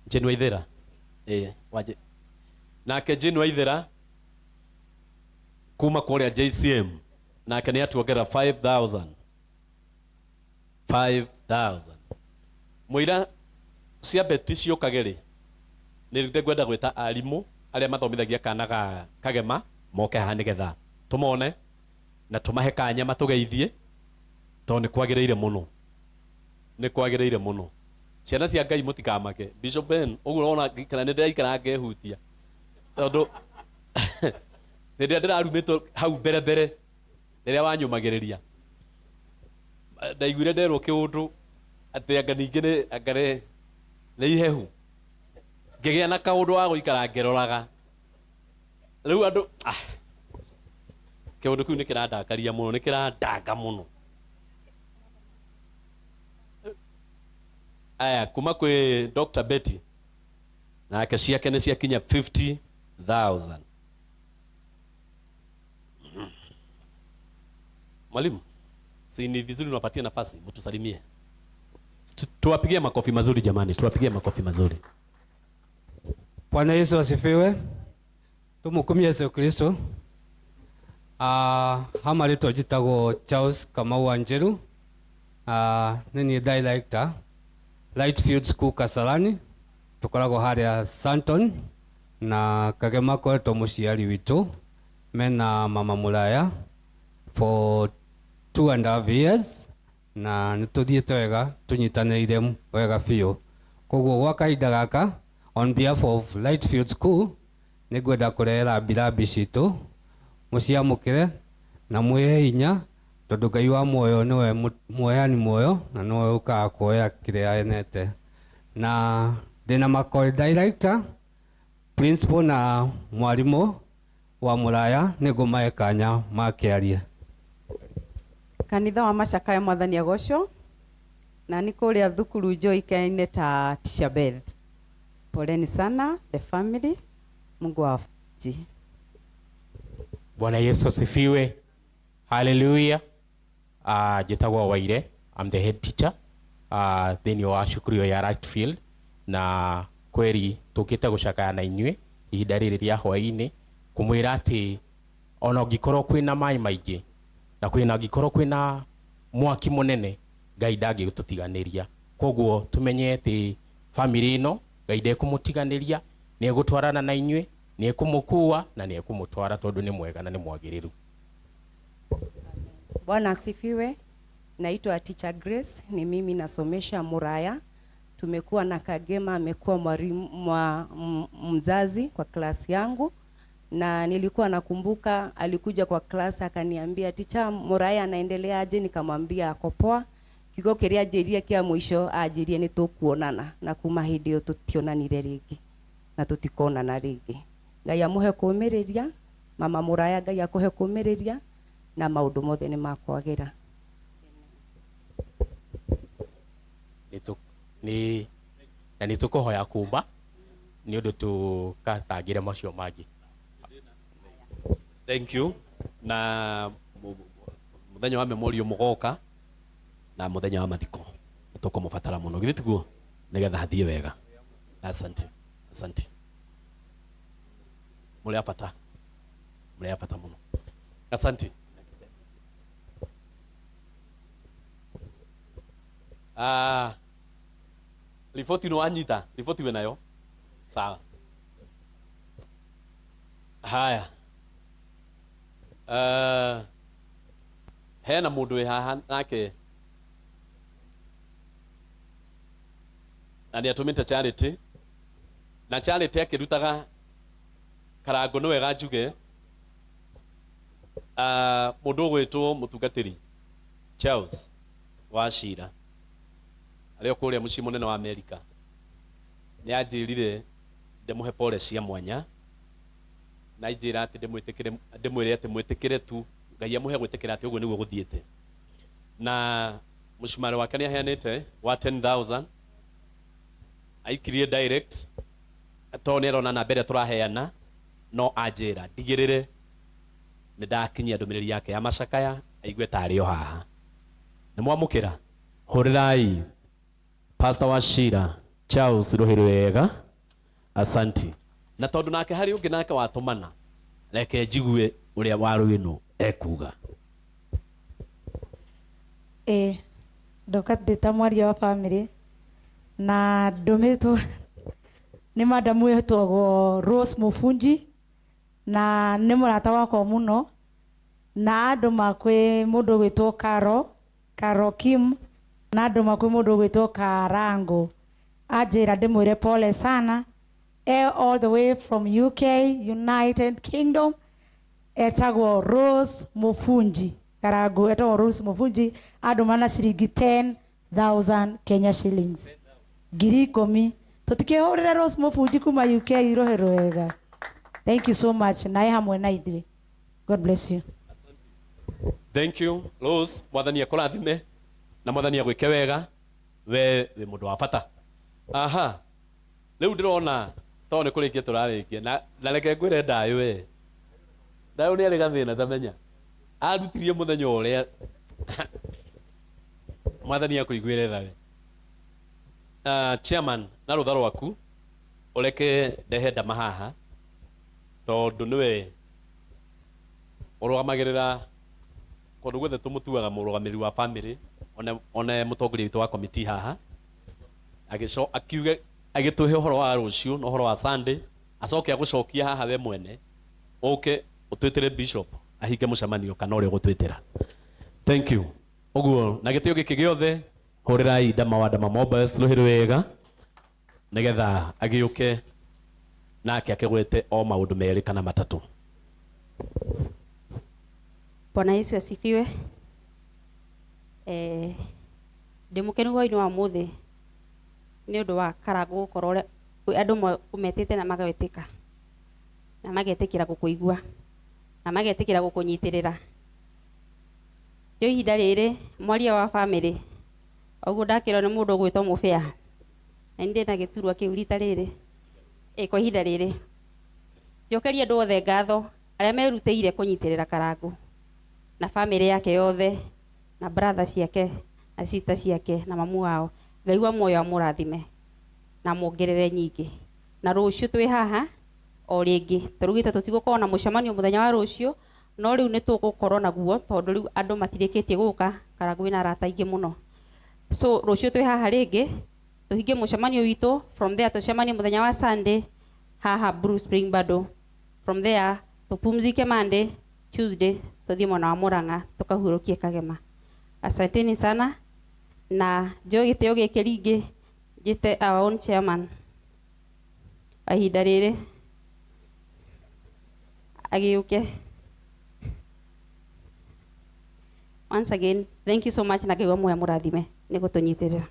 Jane Waithera waje nake Jane Waithera kuma kuria JCM nake ni atuongera 5,000 mwira cia beti ciukageri nirinde gwenda gwita arimu aria mathomithagia kana kagema moke haha nigetha tumone na tumahe kanya matugeithie to ni kwagireire muno ciana cia Ngai mutikamake. Bishop Ben uguo urona kana ni ndiraikara ngehutia tondu ndirĩa ndĩrarumitwo hau mbere rĩrĩa wanyumagĩrĩria ndaiguire nderwo kĩũndũ atĩ anga ningĩ nĩ ihehu ngĩgĩa na kaũndũ wa gũikara ngĩroraga rĩu andũ kĩũndũ kĩu nĩ kĩrandakaria mũno, nĩ kĩrandanga mũno. Aya kuma kwĩ Dr. Betty nake ciake nĩ ciakinya 50,000. Mwalimu, si ni vizuri unapatia nafasi mtusalimie. Tuwapigie makofi mazuri jamani, tuwapigie makofi mazuri. Bwana Yesu asifiwe. Tumukumie Yesu Kristo. Hama rĩtwa njĩtagwo Charles Kamau Anjeru. Nĩ director Lightfield School Kasarani. Tukoragwo harĩa Santon na Kagema koretwo mũciari witũ mena mama Muraya for 2.5 years na nituthiĩte wega tunyitanĩire wega biũ. Koguo gwa kahinda gaka on behalf of Lightfield School nĩngwenda kũrehera mbirambi citũ mũciamũkĩre na mwĩhe hinya tondũ Ngai wa muoyo nĩwe muoyani muoyo na nĩwe ũkaga kuoya kĩrĩa enete. Na ndĩna makori director, principal na mwarimũ wa Muraya nĩngũmahe kanya makĩarie. Kanitha wa Macakaya Mwathani agocwo na nĩ kũrĩa thukuru njoĩkaine ta Teacher Beth. Poleni sana the family, Mungu awafariji. Bwana Yesu asifiwe. Hallelujah. Njĩtagwo Waire, I'm the head teacher thĩinĩ wa cukuru ya Lightfield, na kweri tũkĩte gũcakaya na inyuĩ ihinda rĩrĩ rĩa hwaĩ-inĩ kũmwĩra atĩ ona ũngĩkorwo kwĩna maĩ maingĩ na angĩkorwo kwĩna mwaki mũnene Ngai ndangĩgũtũtiganĩria. Koguo tumenye atĩ family ĩno Ngai ndekũmũtiganĩria, nĩ egũtwarana na inyuĩ, nĩ ekũmũkua na nĩ ekũmũtwara tondũ nĩ mwega na nĩ mwagĩrĩru. Bwana asifiwe. Naitwa Teacher Grace, ni mimi nasomesha Muraya. Tumekuwa na Kagema, amekuwa mwalimu mzazi kwa klasi yangu, na nilikuwa nakumbuka alikuja kwa klasi akaniambia, "Teacher, Muraya anaendelea aje?" Nikamwambia ako poa. Kigo kĩrĩa anjĩrire kĩa mũico anjĩrire nĩ tũkuonana, na kuma hĩndĩ ĩyo tũtionanire rĩngĩ na tũtikonana rĩngĩ. Ngai amũhe kũũmĩrĩria mama Muraya, Ngai akũhe kũũmĩrĩria na maũndũ mothe nĩ makwagĩra. Na nĩtũkũhoya kumba nĩ ũndũ tũkatangĩre macio mangĩ. Thank you. Na muthenya wa memorial mugoka na muthenya wa mathiko tũkũmũbatara mũno githĩ tiguo nĩgetha hathiĩ wega. Asante. Mũrĩ abata mũno. Asante. Riboti no anyita, riboti we nayo. Sawa. Haya. Hena mũndũ wĩ haha nake na nĩ atũmĩte charity, na charity akĩrutaga karango nĩ wega njuge mũndũ ũgwĩtwo mũtungatĩri Charles Wachira arĩa kũrĩa mũciĩ mũnene wa Amerika nĩ anjĩrire ndĩmũhe pole cia mwanya na njĩra atĩ ndĩmwĩre atĩ mwĩtĩkĩre tu, Ngai amũhe gwĩtĩkĩra atĩ ũguo nĩguo gũthiĩte. Na mũcumarĩ wake nĩ aheanĩte wa 10,000 aikirie direct to nĩ arona na mbere tũraheana, no anjĩra ndigĩrĩre nĩ ndakinyia ndũmĩrĩri yake ya Macakaya aigue tarĩ o haha. Nĩ mwamũkĩra, hũrĩrai Pastor Wachira Charles rohero wega asanti na tondu nake hari ungi nake watumana reke njigue uria waru ino ekuga ndoka ndita mwaria wa family na ndumitwo ni madamu wetagwo Rose Mufunji na ni murata wakwa muno na andu makwi mundu gwitwo Karo Kim na andu makwi mundu gwitwo Karango ajira ndimwire pole sana all the way from UK United Kingdom etagwo Rose Mufunji Karango etagwo Rose Mufunji andu mana ciringi 10,000 Kenya shillings ngiri 10 tutikihurira Rose Mufunji kuma UK irohero wega. Thank you so much na hamwe na ithuĩ. God bless you. Thank you Rose, mwathani akurathime na mwathani agwike wega we mundu wa bata. Aha, riu ndirona to ni kurikia turarikia na reke ngwire ndayo we ndayo ni ari gathina tamenya arutirie muthenya uria mwathani akuiguire tha we. Chairman na rutha rwaku ureke ndehe ndama haha tondu niwe urugamagirira kondu gwethe tumutuaga murugamiri wa family one mutongoria witu wa committee haha agico akiuge agituhe uhoro wa rucio no uhoro wa Sunday acoke agucokia haha we mwene uke utwitire bishop ahinge mucemanio kana uria gutwitira. Thank you. Oguo na gitio giki giothe hurirai ndama wa ndama mobiles ruhiru wega nigetha agiuke nake akigwete o maundu meri kana matatu. Bwana Yesu asifiwe. Ndimukenu gwa ino wa muthi ni undu wa Karango gukorwo andu umetete na magawetika na magetikira gukuigua na magetikira gukunyitirira. Jo ihinda riri mwaria wa family oguo ndakirwo ni mundu gwitwo mubea na ndi na giturwa kiu rita riri kwa ihinda riri njokeria andu othe ngatho aria merutĩire kunyitirira Karango na family yake yothe na brother ciake na sister ciake na mamu wao. Ngai wa moyo amurathime na muongerere nyingi na rucio twi haha o ringi turugite tutigukorwo na mucemanio muthenya wa rucio no riu ni tugukorwo naguo tondu riu andu matirikitie guka Karango ina arata ingi muno. So rucio twi haha ringi tuhinge mucemanio witu from there tucemanie muthenya wa Sunday haha Blue Spring bado from there tupumzike Monday Tuesday tuthie mwana wa Murang'a tukahurukie Kagema. Asanteni sana na jo giteo giki ringi njite our own chairman ahinda riri agiuke. Once again thank you so much na Ngai wa moyo murathime ni gutunyitirira.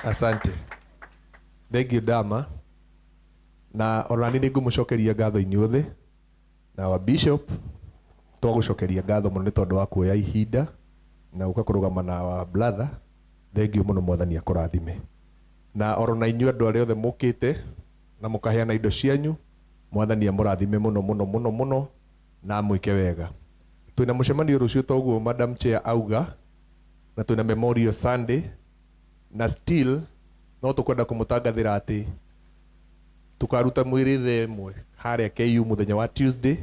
Asante. Thank you Dama. Na orani ni ngumucokeria ngatho inyuothe na wa bishop twagucokeria ngatho muno ni tondu wa kuoya ihinda na uka kurugama na wa brother. Thank you muno mwathani akurathime. Na orona inyu andu aria othe mukite na mukaheana indo cianyu mwathani amurathime muno muno muno muno na mwike wega. Twina mucemanio rucio toguo Madam Chair auga na twina Memorial Sunday na still no tukwenda kumutangathira ati tukaruta mwiri themwe haria KU muthenya wa Tuesday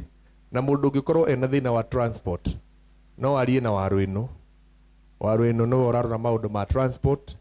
na mundu ungikorwo ena thina wa transport no arie na waru ino no urarora maundu ma transport